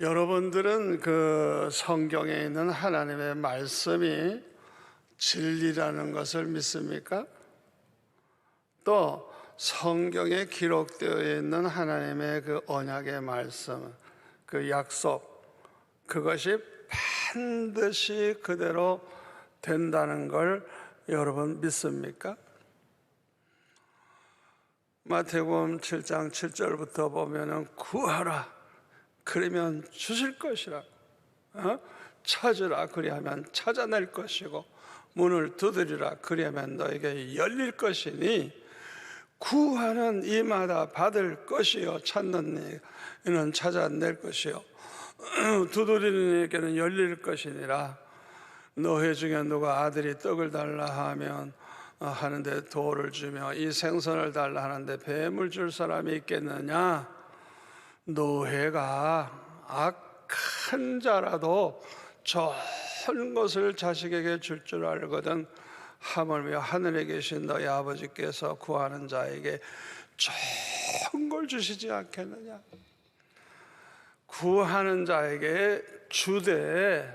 여러분들은 그 성경에 있는 하나님의 말씀이 진리라는 것을 믿습니까? 또 성경에 기록되어 있는 하나님의 그 언약의 말씀, 그 약속, 그것이 반드시 그대로 된다는 걸 여러분 믿습니까? 마태복음 7장 7절부터 보면은 구하라 그러면 주실 것이라, 찾으라 그리하면 찾아낼 것이고, 문을 두드리라 그리하면 너에게 열릴 것이니, 구하는 이마다 받을 것이요, 찾는 이는 찾아낼 것이요, 두드리는 이에게는 열릴 것이니라. 너희 중에 누가 아들이 떡을 달라 하면 하는데 돌을 주며, 이 생선을 달라 하는데 뱀을 줄 사람이 있겠느냐? 노예가 악한 자라도 좋은 것을 자식에게 줄 줄 알거든 하물며 하늘에 계신 너희 아버지께서 구하는 자에게 좋은 걸 주시지 않겠느냐? 구하는 자에게 주되,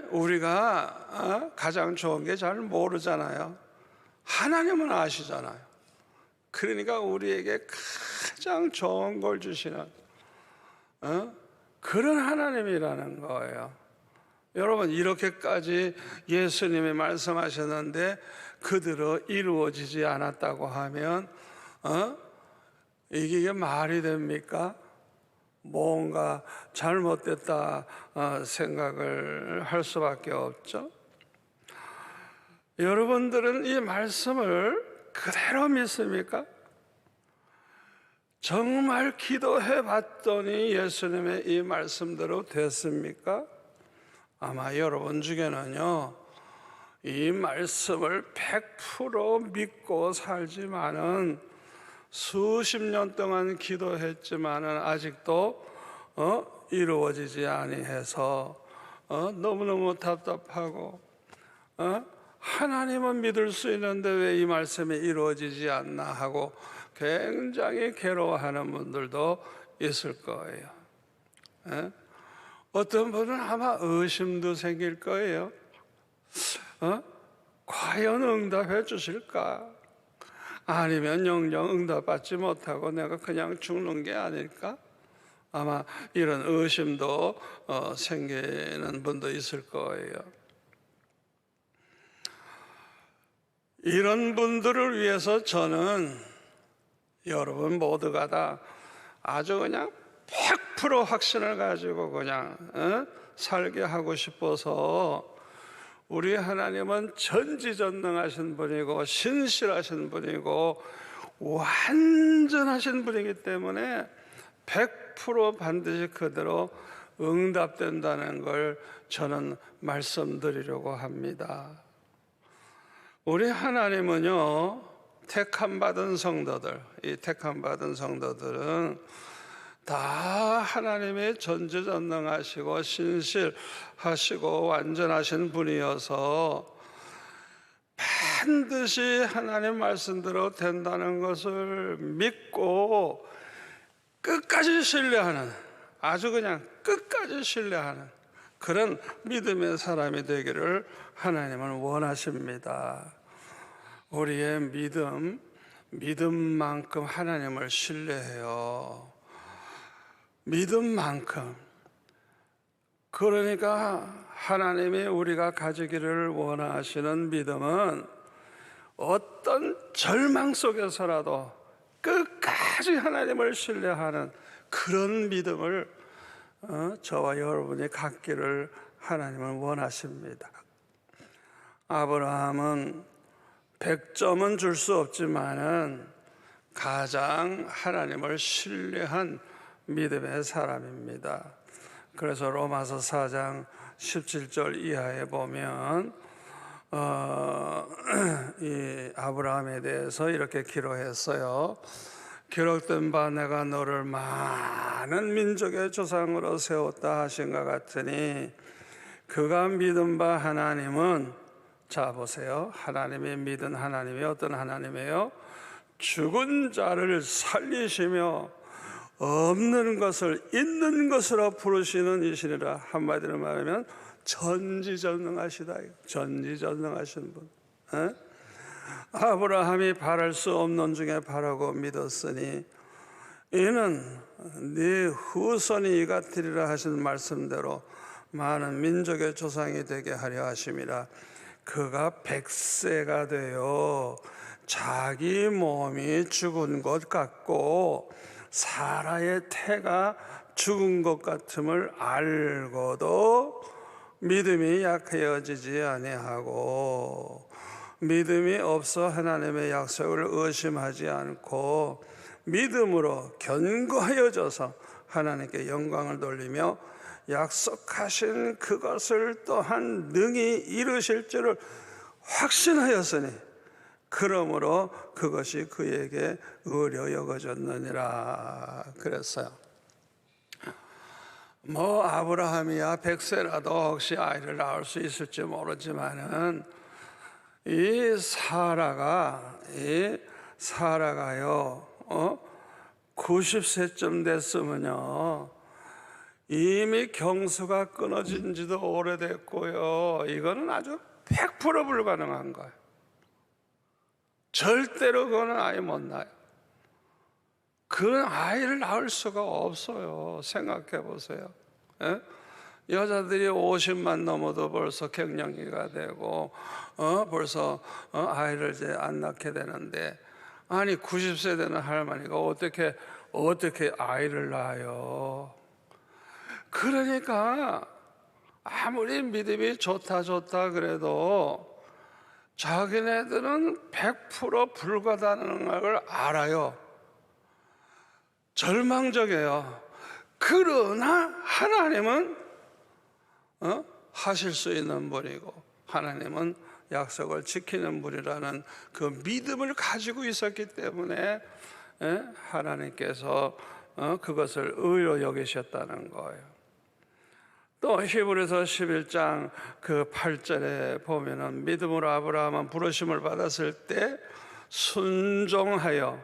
우리가 가장 좋은 게 잘 모르잖아요. 하나님은 아시잖아요. 그러니까 우리에게 가장 좋은 걸 주시는 그런 하나님이라는 거예요. 여러분, 이렇게까지 예수님이 말씀하셨는데 그대로 이루어지지 않았다고 하면 이게 말이 됩니까? 뭔가 잘못됐다 생각을 할 수밖에 없죠. 여러분들은 이 말씀을 그대로 믿습니까? 정말 기도해 봤더니 예수님의 이 말씀대로 됐습니까? 아마 여러분 중에는요, 이 말씀을 100% 믿고 살지만은 수십 년 동안 기도했지만은 아직도 이루어지지 아니해서 너무너무 답답하고, 하나님은 믿을 수 있는데 왜 이 말씀이 이루어지지 않나 하고 굉장히 괴로워하는 분들도 있을 거예요. 어떤 분은 아마 의심도 생길 거예요. 과연 응답해 주실까? 아니면 영영 응답받지 못하고 내가 그냥 죽는 게 아닐까? 아마 이런 의심도 생기는 분도 있을 거예요. 이런 분들을 위해서 저는 여러분 모두가 다 아주 그냥 100% 확신을 가지고 그냥 살게 하고 싶어서, 우리 하나님은 전지전능하신 분이고 신실하신 분이고 완전하신 분이기 때문에 100% 반드시 그대로 응답된다는 걸 저는 말씀드리려고 합니다. 우리 하나님은요, 택함받은 성도들, 이 택함받은 성도들은 다 하나님의 전지전능하시고 신실하시고 완전하신 분이어서 반드시 하나님 말씀대로 된다는 것을 믿고 끝까지 신뢰하는, 아주 그냥 끝까지 신뢰하는 그런 믿음의 사람이 되기를 하나님은 원하십니다. 우리의 믿음만큼 하나님을 신뢰해요. 믿음만큼. 그러니까 하나님이 우리가 가지기를 원하시는 믿음은 어떤 절망 속에서라도 끝까지 하나님을 신뢰하는 그런 믿음을 저와 여러분이 갖기를 하나님은 원하십니다. 아브라함은 100점은 줄 수 없지만은 가장 하나님을 신뢰한 믿음의 사람입니다. 그래서 로마서 4장 17절 이하에 보면 이 아브라함에 대해서 이렇게 기록했어요. 기록된 바 내가 너를 많은 민족의 조상으로 세웠다 하신 것 같으니 그가 믿은 바 하나님은, 자 보세요, 하나님이 믿은 하나님이 어떤 하나님이에요? 죽은 자를 살리시며 없는 것을 있는 것으로 부르시는 이시니라. 한마디로 말하면 전지전능하시다. 전지전능하신 분. 아브라함이 바랄 수 없는 중에 바라고 믿었으니 이는 네 후손이 이같으리라 하신 말씀대로 많은 민족의 조상이 되게 하려 하심이라. 그가 100세가 되어 자기 몸이 죽은 것 같고 사라의 태가 죽은 것 같음을 알고도 믿음이 약해지지 아니하고 믿음이 없어 하나님의 약속을 의심하지 않고 믿음으로 견고하여져서 하나님께 영광을 돌리며 약속하신 그것을 또한 능히 이루실 줄을 확신하였으니 그러므로 그것이 그에게 의로 여겨졌느니라 그랬어요. 아브라함이야 100세라도 혹시 아이를 낳을 수 있을지 모르지만은 이 사라가요 90세쯤 됐으면요 이미 경수가 끊어진 지도 오래됐고요, 이거는 아주 100% 불가능한 거예요. 절대로 그거는 아이 못 낳아요. 그런 아이를 낳을 수가 없어요. 생각해 보세요. 여자들이 50만 넘어도 벌써 갱년기가 되고 벌써 아이를 이제 안 낳게 되는데, 아니 90세 되는 할머니가 어떻게 아이를 낳아요? 그러니까 아무리 믿음이 좋다 그래도 자기네들은 100% 불가능한 걸 알아요. 절망적이에요. 그러나 하나님은 하실 수 있는 분이고 하나님은 약속을 지키는 분이라는 그 믿음을 가지고 있었기 때문에 하나님께서 그것을 의로 여기셨다는 거예요. 또 히브리서 11장 그 8절에 보면은 믿음으로 아브라함은 부르심을 받았을 때 순종하여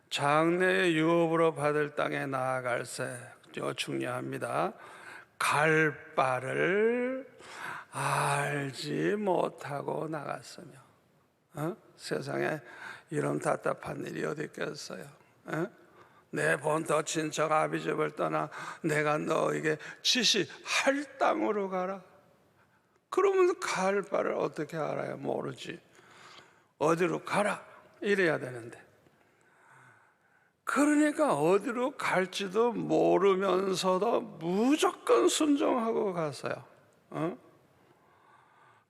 장래의 유업으로 받을 땅에 나아갈새. 이거 중요합니다. 갈 바를 알지 못하고 나갔으며. 세상에 이런 답답한 일이 어디 있겠어요? 내 본토 친척 아비집을 떠나 내가 너에게 지시할 땅으로 가라. 그러면 갈 바를 어떻게 알아요? 모르지. 어디로 가라 이래야 되는데, 그러니까 어디로 갈지도 모르면서도 무조건 순종하고 갔어요.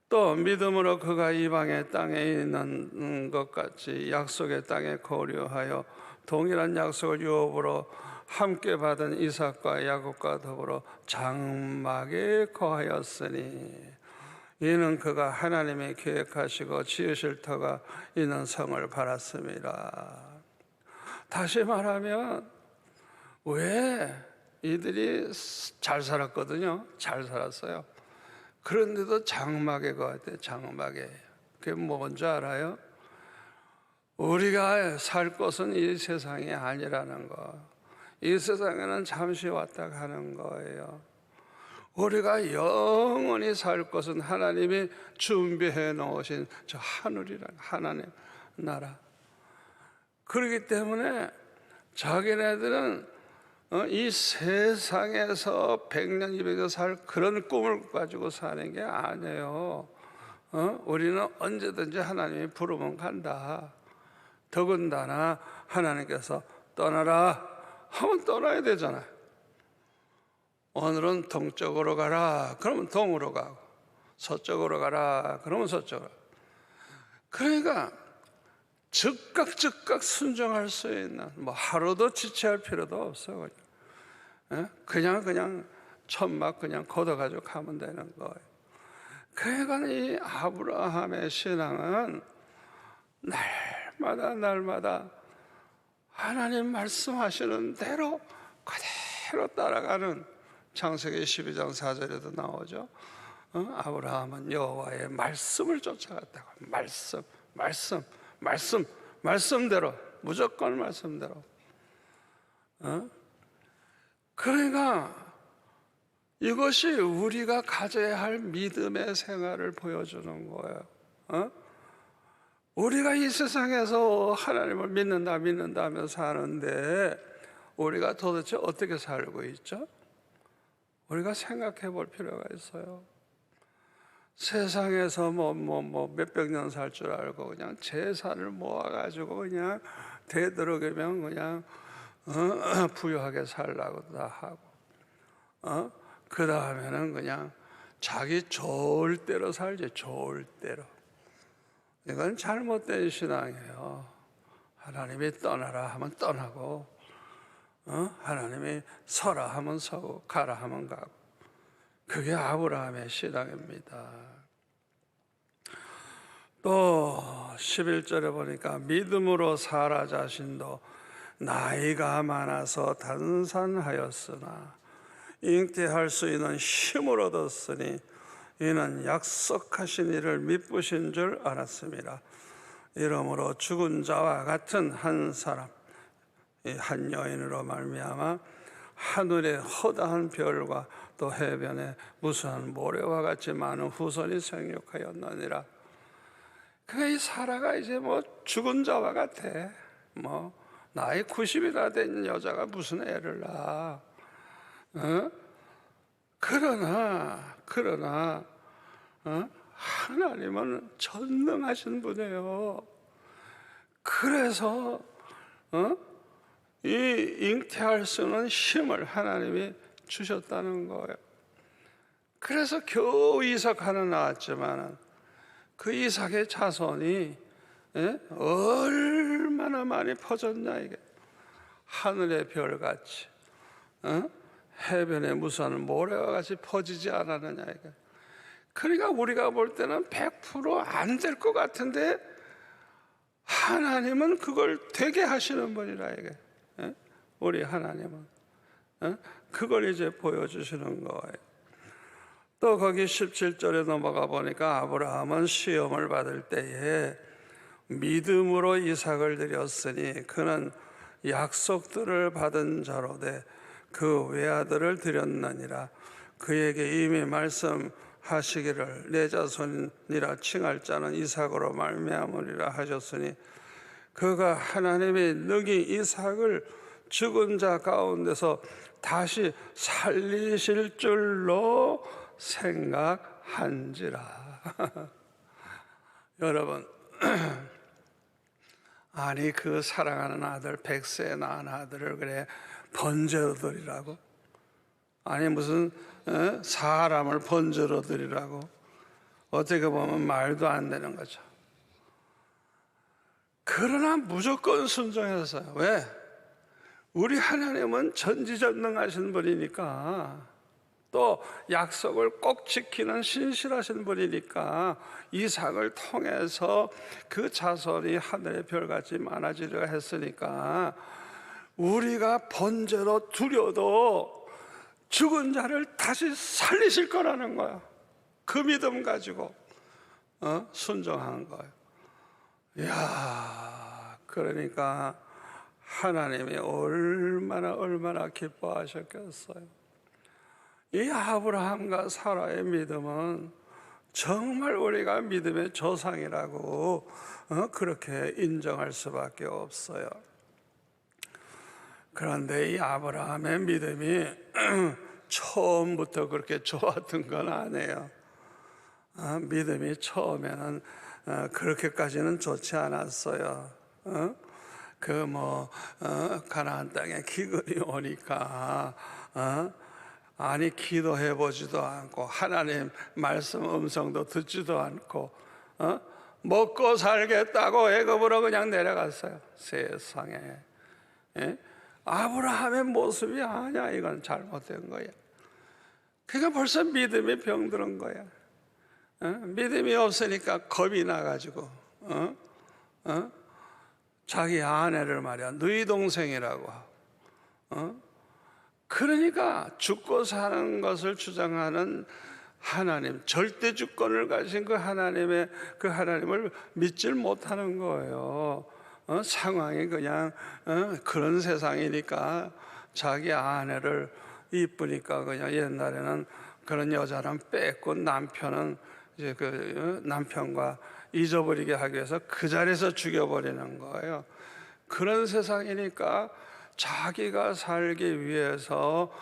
또 믿음으로 그가 이방의 땅에 있는 것 같이 약속의 땅에 거류하여 동일한 약속을 유업으로 함께 받은 이삭과 야곱과 더불어 장막에 거하였으니 이는 그가 하나님이 계획하시고 지으실 터가 있는 성을 바랐습니다. 다시 말하면 왜 이들이 잘 살았거든요. 잘 살았어요. 그런데도 장막에 거했대요. 장막에. 그게 뭔지 알아요? 우리가 살 것은 이 세상이 아니라는 거. 이 세상에는 잠시 왔다 가는 거예요. 우리가 영원히 살 것은 하나님이 준비해 놓으신 저 하늘이라는 하나님 나라. 그렇기 때문에 자기네들은 이 세상에서 100년, 200년 살 그런 꿈을 가지고 사는 게 아니에요. 우리는 언제든지 하나님이 부르면 간다. 더군다나 하나님께서 떠나라 하면 떠나야 되잖아요. 오늘은 동쪽으로 가라 그러면 동으로 가고, 서쪽으로 가라 그러면 서쪽으로. 그러니까 즉각 순종할 수 있는, 하루도 지체할 필요도 없어. 그냥 천막 그냥 걷어가지고 가면 되는 거예요. 그러니까 이 아브라함의 신앙은 날마다 하나님 말씀하시는 대로 그대로 따라가는, 창세기 12장 4절에도 나오죠. 아브라함은 여호와의 말씀을 쫓아갔다고. 말씀대로, 무조건 말씀대로. 그러니까 이것이 우리가 가져야 할 믿음의 생활을 보여주는 거예요. 우리가 이 세상에서 하나님을 믿는다 하면서 사는데 우리가 도대체 어떻게 살고 있죠? 우리가 생각해 볼 필요가 있어요. 세상에서 몇백 년 살 줄 알고 그냥 재산을 모아가지고 그냥 되도록이면 그냥 부유하게 살라고 다 하고, 그 다음에는 그냥 자기 좋을 대로 살지, 좋을 대로. 이건 잘못된 신앙이에요. 하나님이 떠나라 하면 떠나고, 하나님이 서라 하면 서고, 가라 하면 가고. 그게 아브라함의 신앙입니다. 또 11절에 보니까 믿음으로 사라 자신도 나이가 많아서 단산하였으나 잉태할 수 있는 힘을 얻었으니 이는 약속하신 이를 미쁘신 줄 알았습니다. 이러므로 죽은 자와 같은 한 사람, 한 여인으로 말미암아 하늘의 허다한 별과 또 해변에 무수한 모래와 같이 많은 후손이 생육하였느니라. 그러니까 이 사라가 이제 죽은 자와 같아. 나이 90이나 된 여자가 무슨 애를 낳아. 그러나 하나님은 전능하신 분이에요. 그래서 이 잉태할 수 있는 힘을 하나님이 주셨다는 거예요. 그래서 겨우 이삭 하나 낳았지만 그 이삭의 자손이 얼마나 많이 퍼졌냐 이게. 하늘의 별같이 해변에 무수한 모래와 같이 퍼지지 않았느냐 이게. 그러니까 우리가 볼 때는 100% 안 될 것 같은데 하나님은 그걸 되게 하시는 분이라 이게. 우리 하나님은 그걸 이제 보여주시는 거예요. 또 거기 17절에 넘어가 보니까 아브라함은 시험을 받을 때에 믿음으로 이삭을 드렸으니 그는 약속들을 받은 자로되 그 외아들을 드렸느니라. 그에게 이미 말씀하시기를 내 자손이라 칭할 자는 이삭으로 말미암으리라 하셨으니 그가 하나님이 능히 이삭을 죽은 자 가운데서 다시 살리실 줄로 생각한지라. 여러분, 아니 그 사랑하는 아들 100세에 낳은 아들을 그래 번제로 드리라고? 아니 무슨 사람을 번제로 드리라고? 어떻게 보면 말도 안 되는 거죠. 그러나 무조건 순종했어요. 왜? 우리 하나님은 전지전능하신 분이니까, 또 약속을 꼭 지키는 신실하신 분이니까 이삭을 통해서 그 자손이 하늘의 별같이 많아지려 했으니까 우리가 번제로 드려도 죽은 자를 다시 살리실 거라는 거야. 그 믿음 가지고 순종한 거예요. 이야, 그러니까 하나님이 얼마나 기뻐하셨겠어요. 이 아브라함과 사라의 믿음은 정말 우리가 믿음의 조상이라고 그렇게 인정할 수밖에 없어요. 그런데 이 아브라함의 믿음이 처음부터 그렇게 좋았던 건 아니에요. 믿음이 처음에는 그렇게까지는 좋지 않았어요. 가나안 땅에 기근이 오니까 아니 기도해보지도 않고 하나님 말씀 음성도 듣지도 않고 먹고 살겠다고 애굽으로 그냥 내려갔어요. 세상에. 아브라함의 모습이 아니야. 이건 잘못된 거야. 그러니까 벌써 믿음이 병드는 거야. 믿음이 없으니까 겁이 나가지고 자기 아내를 말이야 너희 동생이라고 그러니까 죽고 사는 것을 주장하는 하나님, 절대 주권을 가진 그 하나님을 믿질 못하는 거예요. 상황이 그냥 그런 세상이니까 자기 아내를 이쁘니까 그냥 옛날에는 그런 여자는 뺐고 남편은 이제 그 남편과 잊어버리게 하기 위해서 그 자리에서 죽여버리는 거예요. 그런 세상이니까 자기가 살기 위해서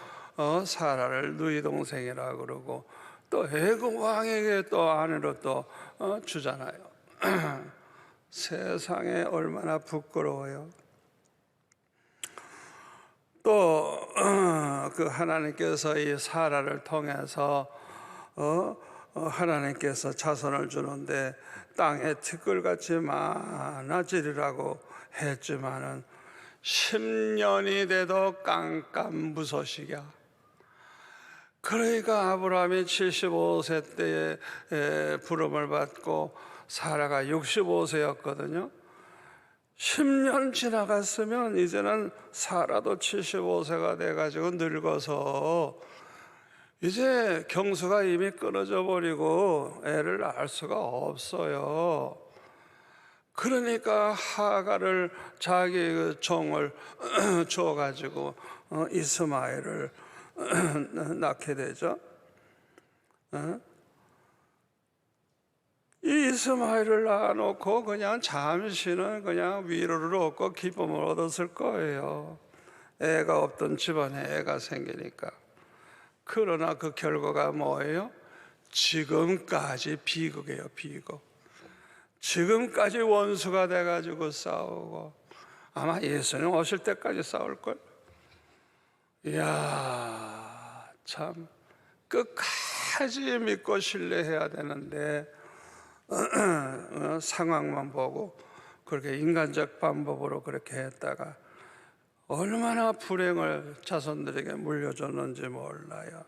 사라를 누이 동생이라 그러고 또 애굽 왕에게 또 아내로 또 주잖아요. 세상에 얼마나 부끄러워요. 또 그 하나님께서 이 사라를 통해서 하나님께서 자손을 주는데 땅에 티끌같이 많아지리라고 했지만은 10년이 돼도 깜깜무소식이야. 그러니까 아브라함이 75세 때에 부름을 받고 사라가 65세였거든요. 10년 지나갔으면 이제는 사라도 75세가 돼가지고 늙어서 이제 경수가 이미 끊어져 버리고 애를 낳을 수가 없어요. 그러니까 하가를 자기 그 종을 줘가지고 이스마엘을 낳게 되죠. 이 이스마엘을 낳아놓고 그냥 잠시는 그냥 위로를 얻고 기쁨을 얻었을 거예요. 애가 없던 집안에 애가 생기니까. 그러나 그 결과가 뭐예요? 지금까지 비극이에요, 비극. 지금까지 원수가 돼가지고 싸우고 아마 예수님 오실 때까지 싸울걸. 이야, 참 끝까지 믿고 신뢰해야 되는데 상황만 보고 그렇게 인간적 방법으로 그렇게 했다가 얼마나 불행을 자손들에게 물려줬는지 몰라요.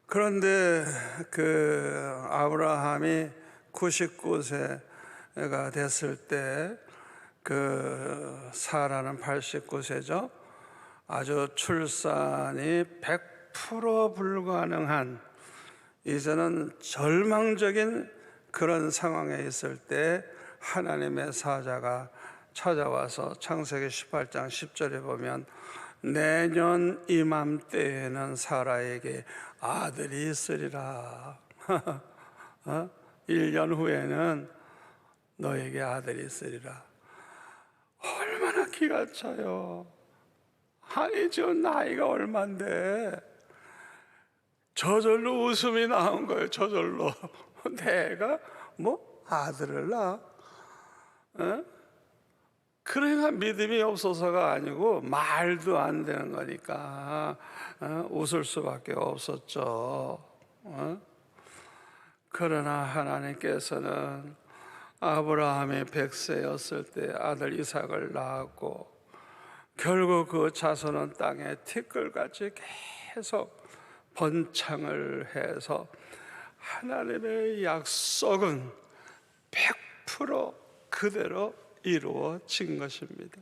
그런데 그 아브라함이 99세가 됐을 때 그 사라는 89세죠. 아주 출산이 100% 불가능한 이제는 절망적인 그런 상황에 있을 때 하나님의 사자가 찾아와서 창세기 18장 10절에 보면 내년 이맘때에는 사라에게 아들이 있으리라. 1년 후에는 너에게 아들이 있으리라. 얼마나 기가 차요. 아니 저 나이가 얼만데 저절로 웃음이 나온 거예요. 저절로 내가 뭐 아들을 낳아? 그러니까 믿음이 없어서가 아니고 말도 안 되는 거니까 웃을 수밖에 없었죠. 그러나 하나님께서는 아브라함이 100세였을 때 아들 이삭을 낳았고 결국 그 자손은 땅에 티끌같이 계속 번창을 해서 하나님의 약속은 100% 그대로 이루어진 것입니다.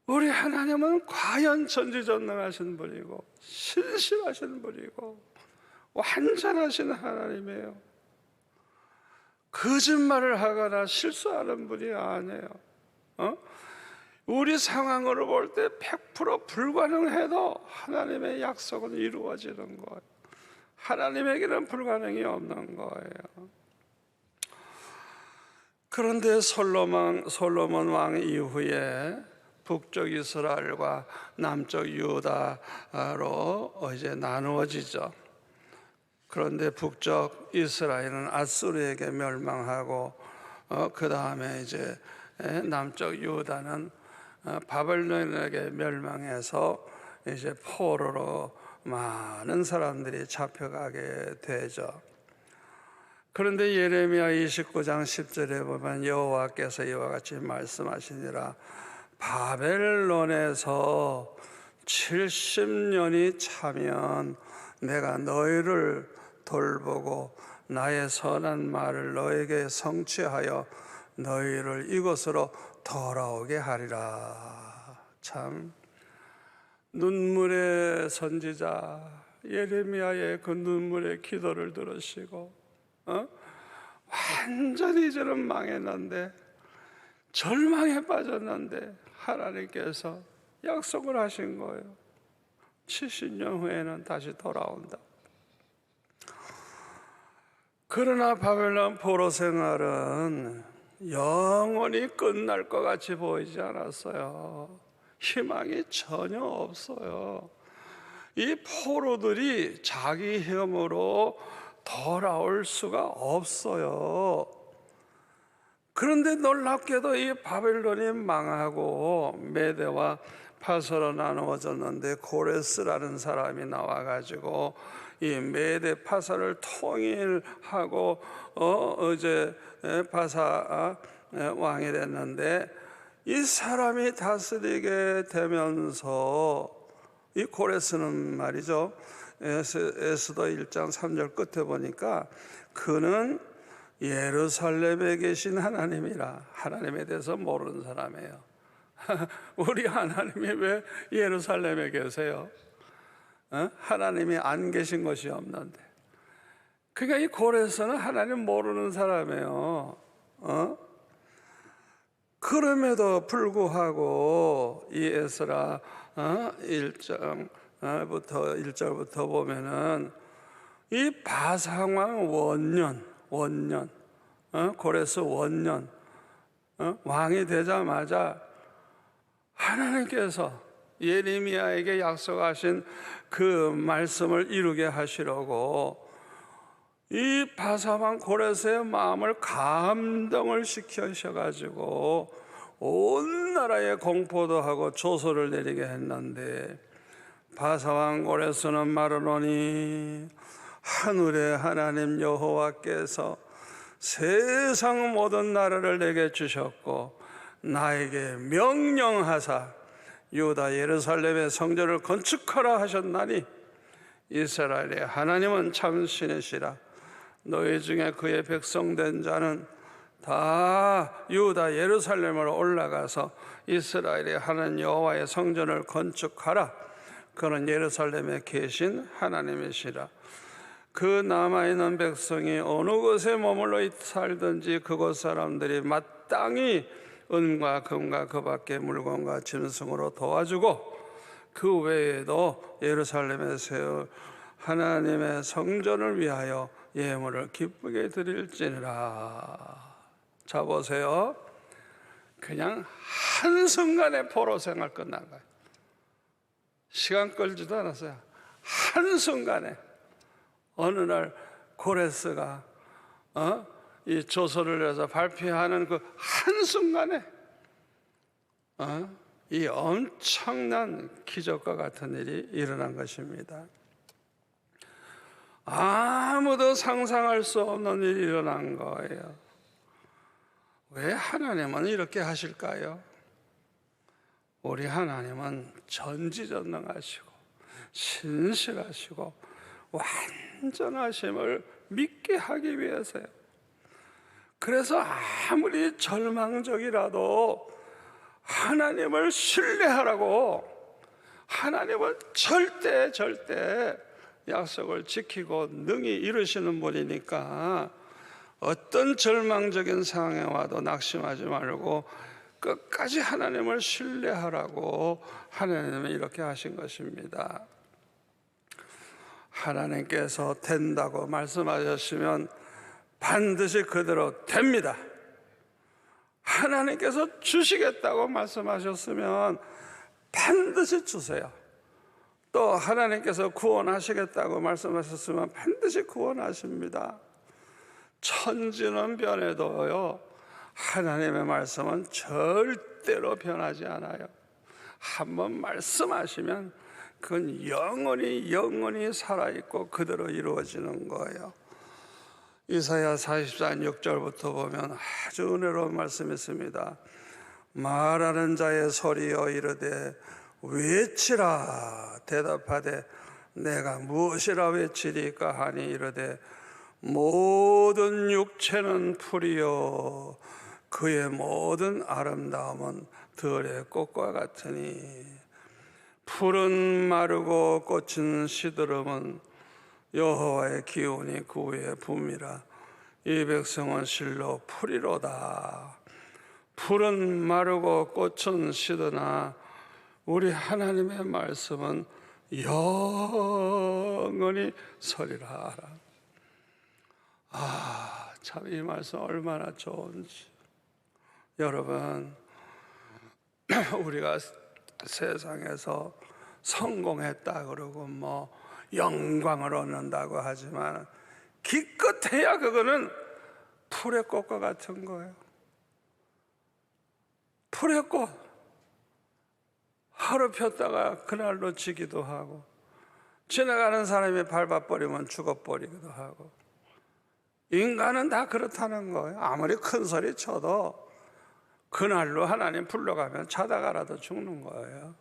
우리 하나님은 과연 전지전능하신 분이고 신실하신 분이고 완전하신 하나님이에요. 거짓말을 하거나 실수하는 분이 아니에요. 우리 상황으로 볼 때 100% 불가능해도 하나님의 약속은 이루어지는 거예요. 하나님에게는 불가능이 없는 거예요. 그런데 솔로몬 왕 이후에 북쪽 이스라엘과 남쪽 유다로 이제 나누어지죠. 그런데 북쪽 이스라엘은 아수르에게 멸망하고 그 다음에 이제 남쪽 유다는 바벨론에게 멸망해서 이제 포로로 많은 사람들이 잡혀가게 되죠. 그런데 예레미야 29장 10절에 보면 여호와께서 이와 같이 말씀하시니라 바벨론에서 70년이 차면 내가 너희를 돌보고 나의 선한 말을 너에게 성취하여 너희를 이곳으로 돌아오게 하리라. 참 눈물의 선지자 예레미야의 그 눈물의 기도를 들으시고 완전히 이제는 망했는데 절망에 빠졌는데 하나님께서 약속을 하신 거예요. 70년 후에는 다시 돌아온다. 그러나 바벨론 포로 생활은 영원히 끝날 것 같이 보이지 않았어요. 희망이 전혀 없어요. 이 포로들이 자기 힘으로 돌아올 수가 없어요. 그런데 놀랍게도 이 바벨론이 망하고 메대와 파서로 나누어졌는데 고레스라는 사람이 나와가지고 이 메대 파사를 통일하고 이제 바사 왕이 됐는데, 이 사람이 다스리게 되면서 이 고레스는 말이죠, 에스더 1장 3절 끝에 보니까 그는 예루살렘에 계신 하나님이라, 하나님에 대해서 모르는 사람이에요. 우리 하나님이 왜 예루살렘에 계세요? 하나님이 안 계신 것이 없는데. 그러니까 이 고레스는 하나님 모르는 사람이에요. 그럼에도 불구하고 이 에스라 1절부터 보면은 이 바상왕 원년, 고레스 원년 왕이 되자마자 하나님께서 예레미야에게 약속하신 그 말씀을 이루게 하시려고 이 바사왕 고레스의 마음을 감동을 시키셔가지고 온 나라에 공포도 하고 조소를 내리게 했는데, 바사왕 고레스는 말하노니 하늘의 하나님 여호와께서 세상 모든 나라를 내게 주셨고 나에게 명령하사 유다 예루살렘의 성전을 건축하라 하셨나니 이스라엘의 하나님은 참 신이시라. 너희 중에 그의 백성된 자는 다 유다 예루살렘으로 올라가서 이스라엘의 하나님 여호와의 성전을 건축하라. 그는 예루살렘에 계신 하나님이시라. 그 남아있는 백성이 어느 곳에 머물러 살든지 그곳 사람들이 마땅히 은과 금과 그 밖의 물건과 짐승으로 도와주고 그 외에도 예루살렘에 세울 하나님의 성전을 위하여 예물을 기쁘게 드릴지니라. 자 보세요. 그냥 한순간에 포로 생활 끝난 거예요. 시간 끌지도 않았어요. 한순간에 어느 날 고레스가 이 조서를 해서 발표하는 그 한순간에 이 엄청난 기적과 같은 일이 일어난 것입니다. 아무도 상상할 수 없는 일이 일어난 거예요. 왜 하나님은 이렇게 하실까요? 우리 하나님은 전지전능하시고 신실하시고 완전하심을 믿게 하기 위해서요. 그래서 아무리 절망적이라도 하나님을 신뢰하라고, 하나님은 절대 약속을 지키고 능히 이루시는 분이니까 어떤 절망적인 상황에 와도 낙심하지 말고 끝까지 하나님을 신뢰하라고 하나님은 이렇게 하신 것입니다. 하나님께서 된다고 말씀하셨으면 반드시 그대로 됩니다. 하나님께서 주시겠다고 말씀하셨으면 반드시 주세요. 또 하나님께서 구원하시겠다고 말씀하셨으면 반드시 구원하십니다. 천지는 변해도요, 하나님의 말씀은 절대로 변하지 않아요. 한번 말씀하시면 그건 영원히 살아있고 그대로 이루어지는 거예요. 이사야 44장 6절부터 보면 아주 은혜로운 말씀이 있습니다. 말하는 자의 소리여 이르되 외치라. 대답하되 내가 무엇이라 외치리까 하니 이르되 모든 육체는 풀이요 그의 모든 아름다움은 들의 꽃과 같으니 풀은 마르고 꽃은 시들음은 여호와의 기운이 그 위에 붐이라. 이 백성은 실로 풀이로다. 풀은 마르고 꽃은 시드나 우리 하나님의 말씀은 영원히 서리라. 참 이 말씀 얼마나 좋은지. 여러분, 우리가 세상에서 성공했다 그러고 영광을 얻는다고 하지만 기껏해야 그거는 풀의 꽃과 같은 거예요. 풀의 꽃, 하루 폈다가 그날로 지기도 하고, 지나가는 사람이 밟아버리면 죽어버리기도 하고, 인간은 다 그렇다는 거예요. 아무리 큰 소리 쳐도 그날로 하나님 불러가면 자다가라도 죽는 거예요.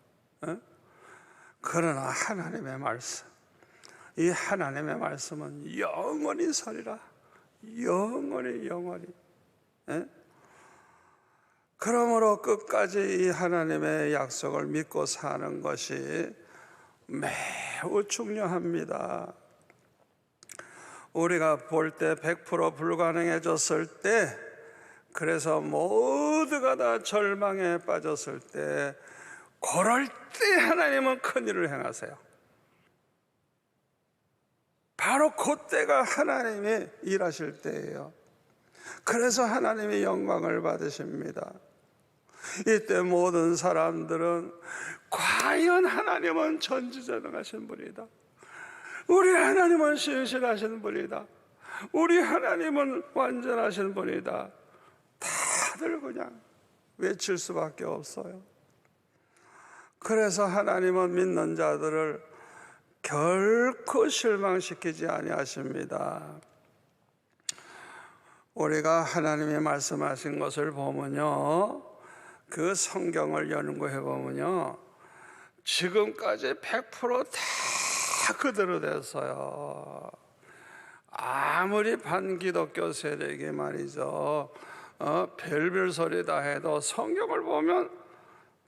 그러나 하나님의 말씀, 이 하나님의 말씀은 영원히 서리라. 영원히. 그러므로 끝까지 이 하나님의 약속을 믿고 사는 것이 매우 중요합니다. 우리가 볼 때 100% 불가능해졌을 때, 그래서 모두가 다 절망에 빠졌을 때, 그럴 때 하나님은 큰 일을 행하세요. 바로 그때가 하나님이 일하실 때예요. 그래서 하나님이 영광을 받으십니다. 이때 모든 사람들은 과연 하나님은 전지전능하신 분이다, 우리 하나님은 신실하신 분이다, 우리 하나님은 완전하신 분이다, 다들 그냥 외칠 수밖에 없어요. 그래서 하나님은 믿는 자들을 결코 실망시키지 아니하십니다. 우리가 하나님이 말씀하신 것을 보면요, 그 성경을 연구해 보면요, 지금까지 100% 다 그대로 됐어요. 아무리 반기독교 세력이 말이죠, 별별 소리 다 해도 성경을 보면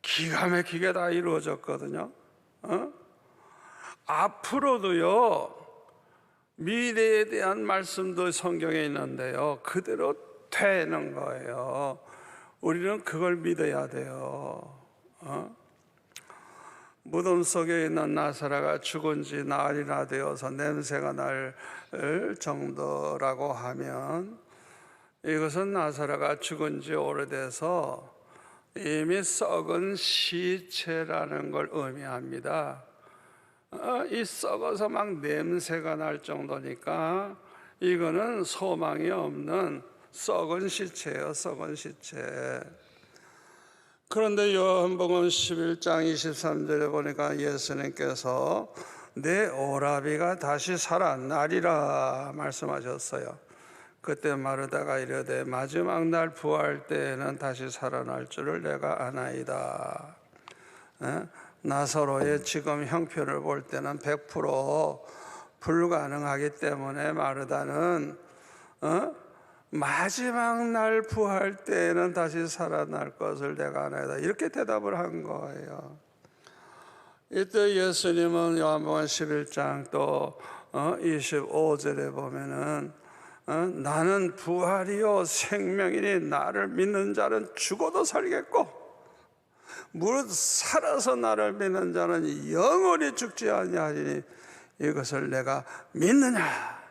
기가 막히게 다 이루어졌거든요. 앞으로도요, 미래에 대한 말씀도 성경에 있는데요, 그대로 되는 거예요. 우리는 그걸 믿어야 돼요. 무덤 속에 있는 나사로가 죽은 지 나흘이나 되어서 냄새가 날 정도라고 하면, 이것은 나사로가 죽은 지 오래돼서 이미 썩은 시체라는 걸 의미합니다. 이 썩어서 막 냄새가 날 정도니까 이거는 소망이 없는 썩은 시체예요, 썩은 시체. 그런데 요한복음 11장 23절에 보니까 예수님께서 내 오라비가 다시 살아나리라 말씀하셨어요. 그때 마르다가 이르되 마지막 날 부활 때에는 다시 살아날 줄을 내가 아나이다. 나사로의 지금 형편을 볼 때는 100% 불가능하기 때문에 마르다는 마지막 날 부활 때에는 다시 살아날 것을 내가 아나이다, 이렇게 대답을 한 거예요. 이때 예수님은 요한복음 11장 또 25절에 보면은 나는 부활이요 생명이니 나를 믿는 자는 죽어도 살겠고 무릇 살아서 나를 믿는 자는 영원히 죽지 아니하리니 이것을 내가 믿느냐.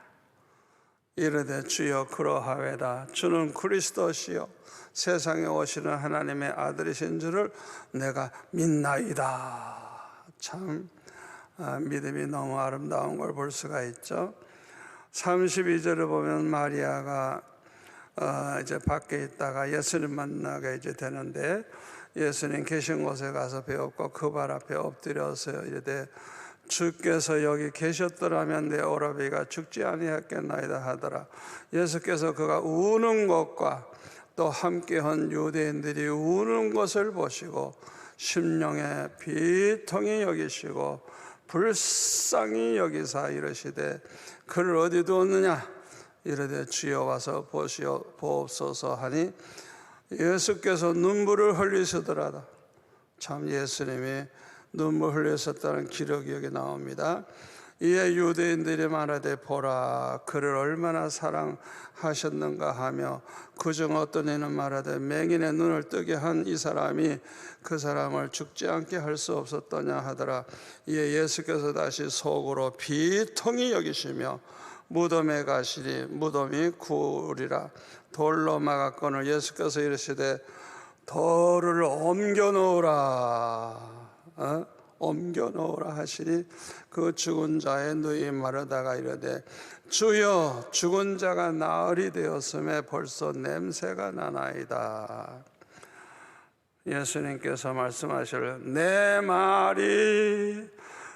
이르되 주여 그러하외다. 주는 그리스도시요 세상에 오시는 하나님의 아들이신 줄을 내가 믿나이다. 참 믿음이 너무 아름다운 걸 볼 수가 있죠. 32절을 보면 마리아가 이제 밖에 있다가 예수님 만나게 이제 되는데, 예수님 계신 곳에 가서 배웠고 그 발 앞에 엎드려서 이르되 주께서 여기 계셨더라면 내 오라비가 죽지 아니했겠나이다 하더라. 예수께서 그가 우는 것과 또 함께한 유대인들이 우는 것을 보시고 심령에 비통히 여기시고 불쌍히 여기사 이르시되 그를 어디 두었느냐. 이르되 주여 와서 보옵소서 하니 예수께서 눈물을 흘리시더라다. 참 예수님이 눈물 흘렸었다는 기록이 여기 나옵니다. 이에 유대인들이 말하되 보라 그를 얼마나 사랑하셨는가 하며 그중 어떤 이는 말하되 맹인의 눈을 뜨게 한 이 사람이 그 사람을 죽지 않게 할 수 없었더냐 하더라. 이에 예수께서 다시 속으로 비통히 여기시며 무덤에 가시니 무덤이 구리라. 돌로 막았거늘 예수께서 이르시되 돌을 옮겨 놓으라. 옮겨 놓으라 하시니 그 죽은 자의 누이 마르다가 이르되 주여 죽은 자가 나흘이 되었음에 벌써 냄새가 나나이다. 예수님께서 말씀하시를 내 말이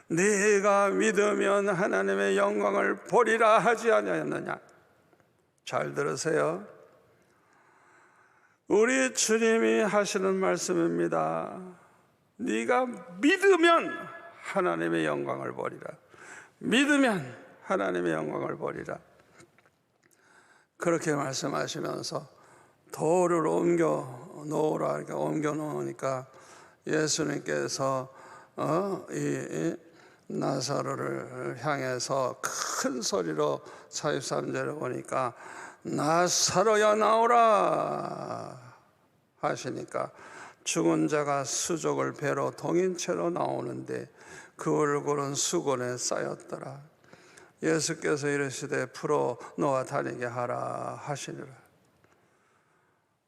네가 믿으면 하나님의 영광을 보리라 하지 아니하였느냐. 잘 들으세요. 우리 주님이 하시는 말씀입니다. 네가 믿으면 하나님의 영광을 보리라. 믿으면 하나님의 영광을 보리라. 그렇게 말씀하시면서 돌을 옮겨 놓으라 이렇게 옮겨 놓으니까 예수님께서 이 나사로를 향해서 큰 소리로 43절에 보니까 나사로야 나오라 하시니까 죽은 자가 수족을 배로 동인채로 나오는데 그 얼굴은 수건에 쌓였더라. 예수께서 이르시되 풀어 놓아 다니게 하라 하시니라.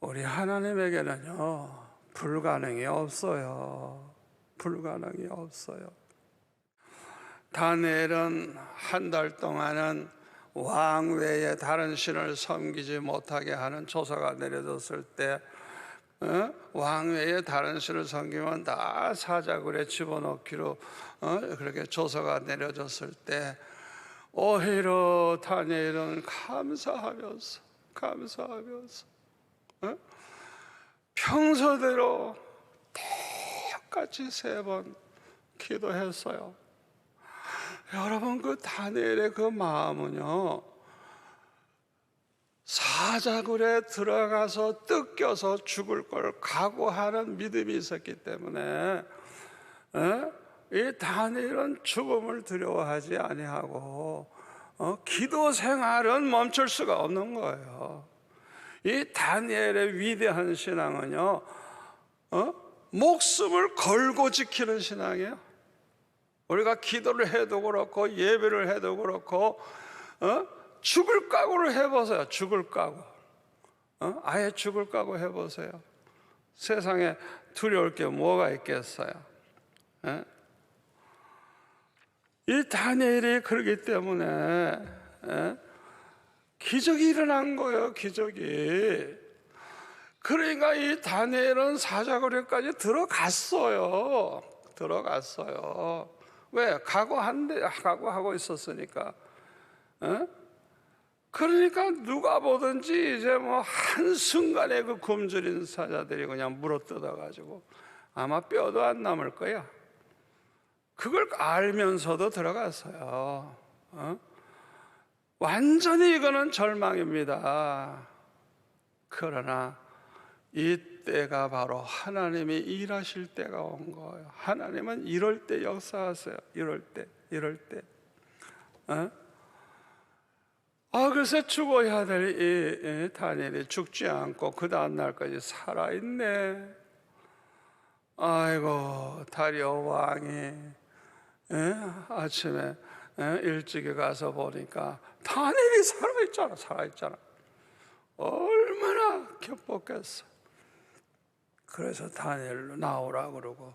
우리 하나님에게는요 불가능이 없어요. 불가능이 없어요. 다니엘은 한 달 동안은 왕 외에 다른 신을 섬기지 못하게 하는 조서가 내려졌을 때 왕 외에 다른 신을 섬기면 다 사자굴에 집어넣기로 그렇게 조서가 내려졌을 때 오히려 다니엘은 감사하면서 평소대로 똑같이 3번 기도했어요. 여러분 그 다니엘의 그 마음은요 사자굴에 들어가서 뜯겨서 죽을 걸 각오하는 믿음이 있었기 때문에 이 다니엘은 죽음을 두려워하지 아니하고 기도 생활은 멈출 수가 없는 거예요. 이 다니엘의 위대한 신앙은요 목숨을 걸고 지키는 신앙이에요. 우리가 기도를 해도 그렇고 예배를 해도 그렇고 죽을 각오를 해보세요. 죽을 각오. 아예 죽을 각오 해보세요. 세상에 두려울 게 뭐가 있겠어요. 이 다니엘이 그러기 때문에 기적이 일어난 거예요. 기적이. 그러니까 이 다니엘은 사자굴에까지 들어갔어요. 왜? 각오하고 있었으니까. 그러니까 누가 보든지 이제 뭐 한순간에 그 굶주린 사자들이 그냥 물어뜯어가지고 아마 뼈도 안 남을 거야. 그걸 알면서도 들어갔어요. 완전히 이거는 절망입니다. 그러나 이때가 바로 하나님이 일하실 때가 온 거예요. 하나님은 이럴 때 역사하세요. 이럴 때. 그래서 죽어야 될 이 다니엘이 죽지 않고 그 다음 날까지 살아있네. 아이고 다리오 왕이 아침에 일찍이 가서 보니까 다니엘이 살아있잖아. 얼마나 기뻤겠어. 그래서 다니엘로 나오라 그러고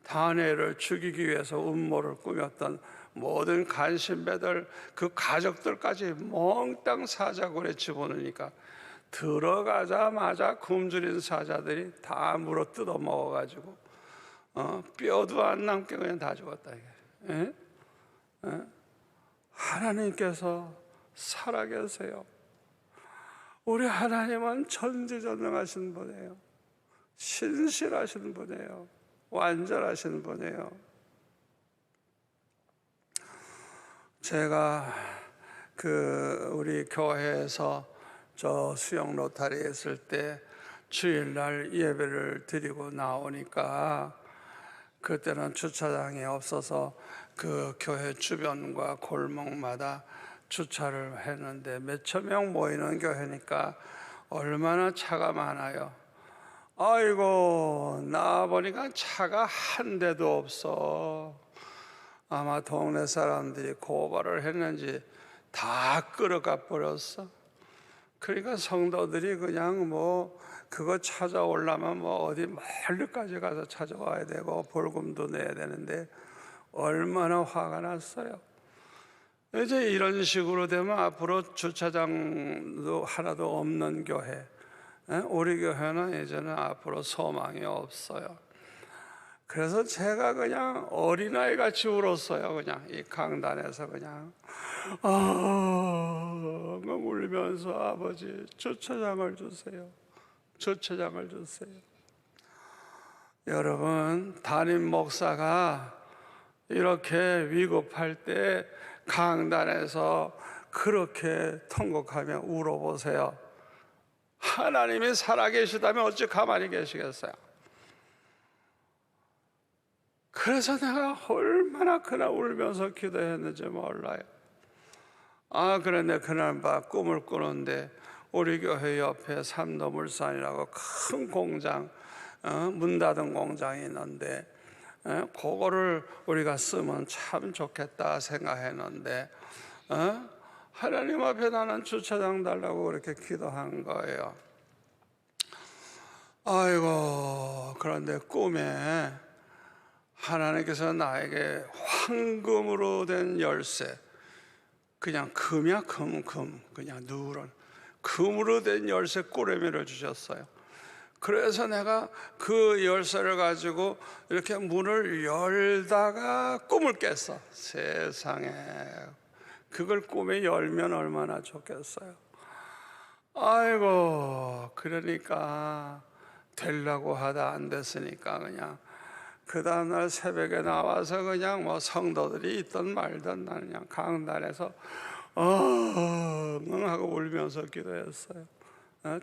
다니엘을 죽이기 위해서 음모를 꾸몄던 모든 간신배들 그 가족들까지 몽땅 사자굴에 집어넣으니까 들어가자마자 굶주린 사자들이 다 물어 뜯어 먹어가지고 뼈도 안 남게 그냥 다 죽었다. 하나님께서 살아계세요. 우리 하나님은 전지전능하신 분이에요. 신실하신 분이에요. 완전하신 분이에요. 제가 우리 교회에서 저 수영 로타리 했을 때 주일날 예배를 드리고 나오니까 그때는 주차장이 없어서 그 교회 주변과 골목마다 주차를 했는데 몇천 명 모이는 교회니까 얼마나 차가 많아요. 아이고, 나와보니까 차가 한 대도 없어. 아마 동네 사람들이 고발을 했는지 다 끌어가 버렸어. 그러니까 성도들이 그냥 뭐 그거 찾아오려면 뭐 어디 멀리까지 가서 찾아와야 되고 벌금도 내야 되는데 얼마나 화가 났어요. 이제 이런 식으로 되면 앞으로 주차장도 하나도 없는 교회, 우리 교회는 이제는 앞으로 소망이 없어요. 그래서 제가 그냥 어린아이 같이 울었어요. 그냥 이 강단에서 그냥 울면서 아버지 주차장을 주세요. 주차장을 주세요. 여러분, 담임 목사가 이렇게 위급할 때 강단에서 그렇게 통곡하며 울어보세요. 하나님이 살아계시다면 어찌 가만히 계시겠어요? 그래서 내가 얼마나 그날 울면서 기도했는지 몰라요. 그런데 그날 밤 꿈을 꾸는데 우리 교회 옆에 삼도물산이라고 큰 공장, 문 닫은 공장이 있는데 그거를 우리가 쓰면 참 좋겠다 생각했는데 하나님 앞에 나는 주차장 달라고 그렇게 기도한 거예요. 아이고, 그런데 꿈에 하나님께서 나에게 황금으로 된 열쇠, 그냥 금이야 금, 그냥 누런 금으로 된 열쇠 꾸러미를 주셨어요. 그래서 내가 그 열쇠를 가지고 이렇게 문을 열다가 꿈을 깼어. 세상에, 그걸 꿈에 열면 얼마나 좋겠어요. 아이고, 그러니까 되려고 하다 안 됐으니까 그냥 그 다음날 새벽에 나와서 그냥 뭐 성도들이 있든 말든 나는 그냥 강단에서 하고 울면서 기도했어요.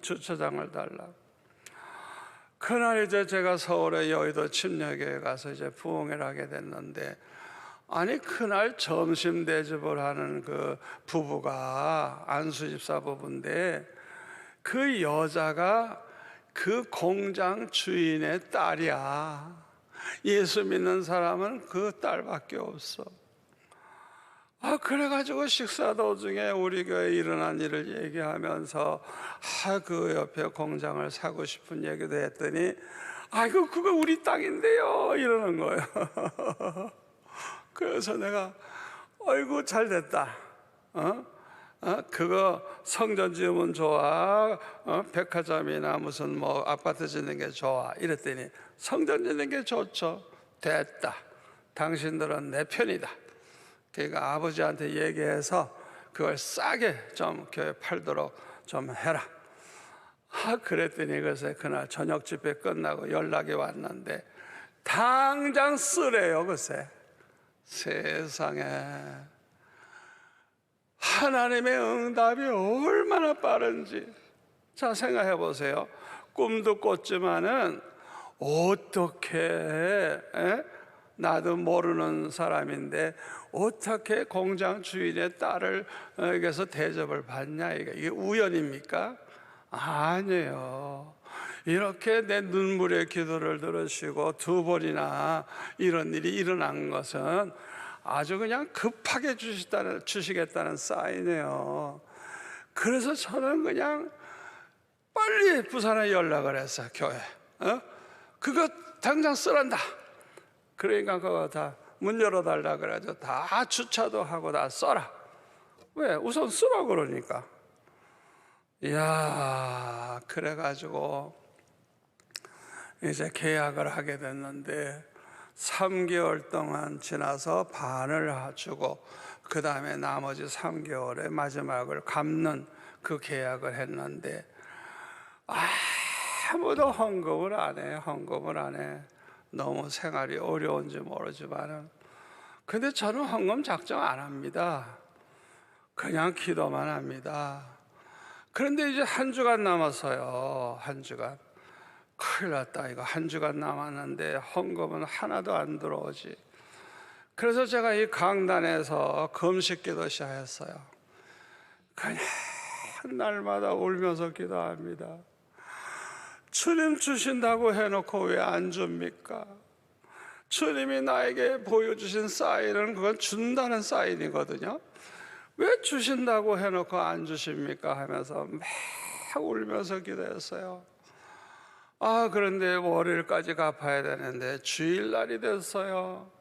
주차장을 달라고. 그날 이제 제가 서울의 여의도 침례교회 가서 이제 부흥회를 하게 됐는데, 아니 그날 점심 대접을 하는 그 부부가 안수집사 부부인데 그 여자가 그 공장 주인의 딸이야. 예수 믿는 사람은 그 딸밖에 없어. 그래가지고 식사 도중에 우리 교회에 일어난 일을 얘기하면서 그 옆에 공장을 사고 싶은 얘기도 했더니 그거 우리 땅인데요 이러는 거예요. 그래서 내가 아이고 잘 됐다. 그거 성전 지으면 좋아, 백화점이나 무슨 뭐 아파트 짓는 게 좋아 이랬더니 성전 짓는 게 좋죠. 됐다. 당신들은 내 편이다. 그러니까 아버지한테 얘기해서 그걸 싸게 좀 교회 팔도록 좀 해라. 그랬더니 글쎄 그날 저녁 집회 끝나고 연락이 왔는데 당장 쓰래요. 글쎄 세상에, 하나님의 응답이 얼마나 빠른지. 자, 생각해 보세요. 꿈도 꿨지만은 어떻게, 나도 모르는 사람인데 어떻게 공장 주인의 딸에게서 대접을 받냐? 이게 우연입니까? 아니에요. 이렇게 내 눈물의 기도를 들으시고 두 번이나 이런 일이 일어난 것은 아주 그냥 급하게 주시겠다는 사인이에요. 그래서 저는 그냥 빨리 부산에 연락을 했어요. 교회 그거 당장 쓰란다. 그러니까 그거 다 문 열어달라 그래가지고 다 주차도 하고 다 써라. 왜? 우선 쓰라 그러니까. 이야, 그래가지고 이제 계약을 하게 됐는데 3개월 동안 지나서 반을 주고 그 다음에 나머지 3개월에 마지막을 갚는 그 계약을 했는데 아무도 헌금을 안 해. 헌금을 안 해. 너무 생활이 어려운지 모르지만은, 근데 저는 헌금 작정 안 합니다. 그냥 기도만 합니다. 그런데 이제 한 주간 남았어요. 한 주간. 큰일 났다, 이거 한 주간 남았는데 헌금은 하나도 안 들어오지. 그래서 제가 이 강단에서 금식기도 시작했어요. 그냥 날마다 울면서 기도합니다. 주님 주신다고 해놓고 왜 안 줍니까? 주님이 나에게 보여주신 사인은 그건 준다는 사인이거든요. 왜 주신다고 해놓고 안 주십니까? 하면서 막 울면서 기도했어요. 그런데 월요일까지 갚아야 되는데 주일날이 됐어요.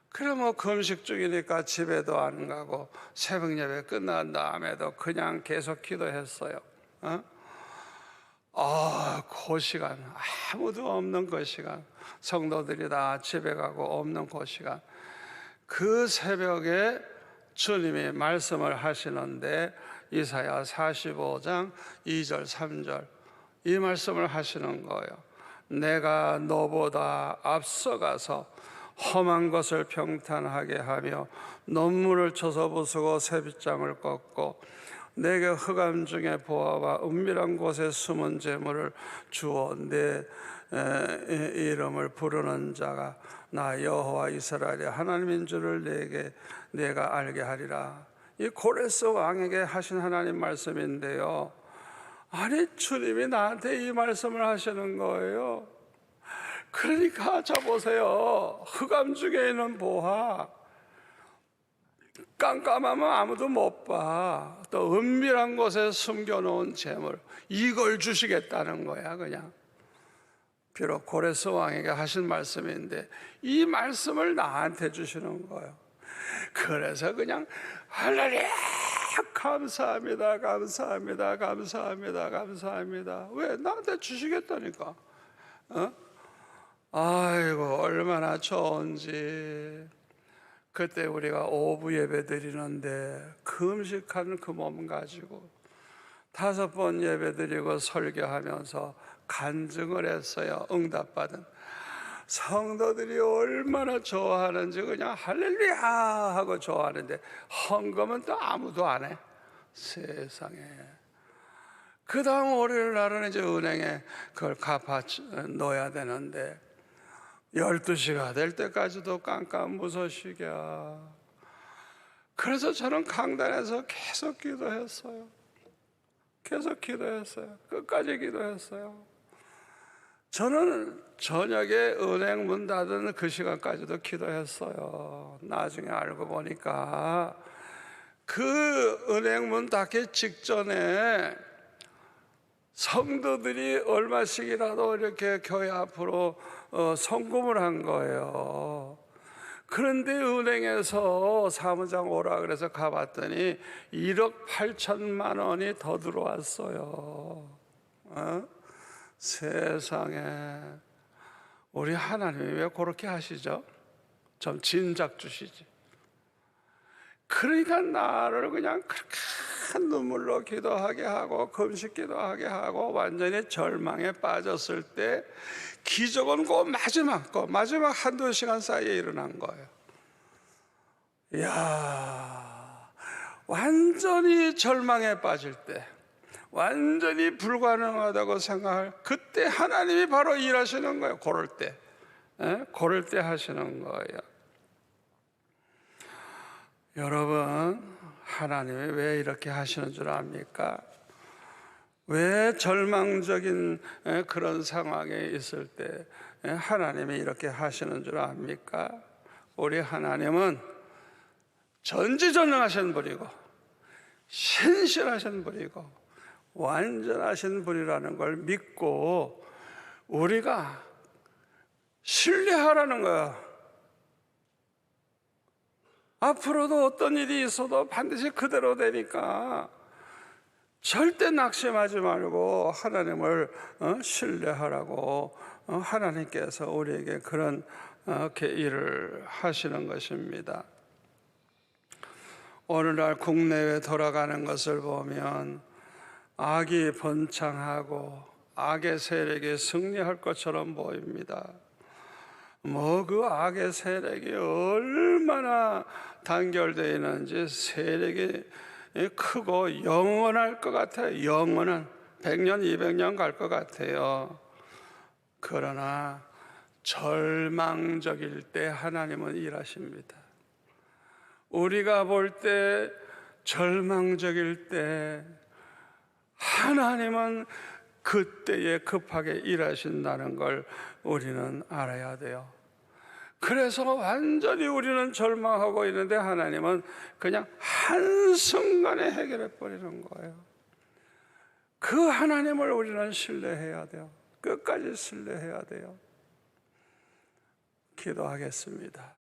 그래 뭐 금식 중이니까 집에도 안 가고 새벽 예배 끝난 다음에도 그냥 계속 기도했어요. 그 시간, 아무도 없는 그 시간, 성도들이 다 집에 가고 없는 그 시간, 그 새벽에 주님이 말씀을 하시는데 이사야 45장 2절 3절 이 말씀을 하시는 거예요. 내가 너보다 앞서가서 험한 것을 평탄하게 하며 논문을 쳐서 부수고 새빗장을 꺾고 내게 흑암 중에 보아와 은밀한 곳에 숨은 재물을 주어 내 이름을 부르는 자가 나 여호와 이스라엘의 하나님인 줄을 내가 알게 하리라. 이 고레스 왕에게 하신 하나님 말씀인데요, 아니 주님이 나한테 이 말씀을 하시는 거예요. 그러니까 저 보세요, 흑암 중에 있는 보화, 깜깜하면 아무도 못 봐. 또 은밀한 곳에 숨겨놓은 재물, 이걸 주시겠다는 거야. 그냥 비록 고레스 왕에게 하신 말씀인데 이 말씀을 나한테 주시는 거예요. 그래서 그냥 할렐루야, 감사합니다, 감사합니다, 감사합니다, 감사합니다. 왜? 나한테 주시겠다니까. 아이고 얼마나 좋은지. 그때 우리가 오후 예배 드리는데 금식하는 그 몸 가지고 5번 예배 드리고 설교하면서 간증을 했어요. 응답받은 성도들이 얼마나 좋아하는지 그냥 할렐루야 하고 좋아하는데 헌금은 또 아무도 안 해. 세상에. 그 다음 월요일 날은 이제 은행에 그걸 갚아 놓아야 되는데 12시가 될 때까지도 깜깜무소식이야. 그래서 저는 강단에서 계속 기도했어요. 계속 기도했어요. 끝까지 기도했어요. 저는 저녁에 은행 문 닫은 그 시간까지도 기도했어요. 나중에 알고 보니까 그 은행 문 닫기 직전에 성도들이 얼마씩이라도 이렇게 교회 앞으로 송금을 한 거예요. 그런데 은행에서 사무장 오라 그래서 가봤더니 1억 8천만 원이 더 들어왔어요. 세상에, 우리 하나님이 왜 그렇게 하시죠? 좀 진작 주시지. 그러니까 나를 그냥 큰 눈물로 기도하게 하고 금식 기도하게 하고 완전히 절망에 빠졌을 때 기적은 그 마지막 한두 시간 사이에 일어난 거예요. 이야, 완전히 절망에 빠질 때, 완전히 불가능하다고 생각할 그때 하나님이 바로 일하시는 거예요. 고를 때 하시는 거예요. 여러분, 하나님이 왜 이렇게 하시는 줄 압니까? 왜 절망적인 그런 상황에 있을 때 하나님이 이렇게 하시는 줄 압니까? 우리 하나님은 전지전능하신 분이고 신실하신 분이고 완전하신 분이라는 걸 믿고 우리가 신뢰하라는 거야. 앞으로도 어떤 일이 있어도 반드시 그대로 되니까 절대 낙심하지 말고 하나님을 신뢰하라고 하나님께서 우리에게 그런 일을 하시는 것입니다. 오늘날 국내외 돌아가는 것을 보면 악이 번창하고 악의 세력이 승리할 것처럼 보입니다. 그 악의 세력이 얼마나 단결되어 있는지 세력이 크고 영원할 것 같아요. 영원한 100년, 200년 갈 것 같아요. 그러나 절망적일 때 하나님은 일하십니다. 우리가 볼 때 절망적일 때 하나님은 그때에 급하게 일하신다는 걸 우리는 알아야 돼요. 그래서 완전히 우리는 절망하고 있는데 하나님은 그냥 한순간에 해결해 버리는 거예요. 그 하나님을 우리는 신뢰해야 돼요. 끝까지 신뢰해야 돼요. 기도하겠습니다.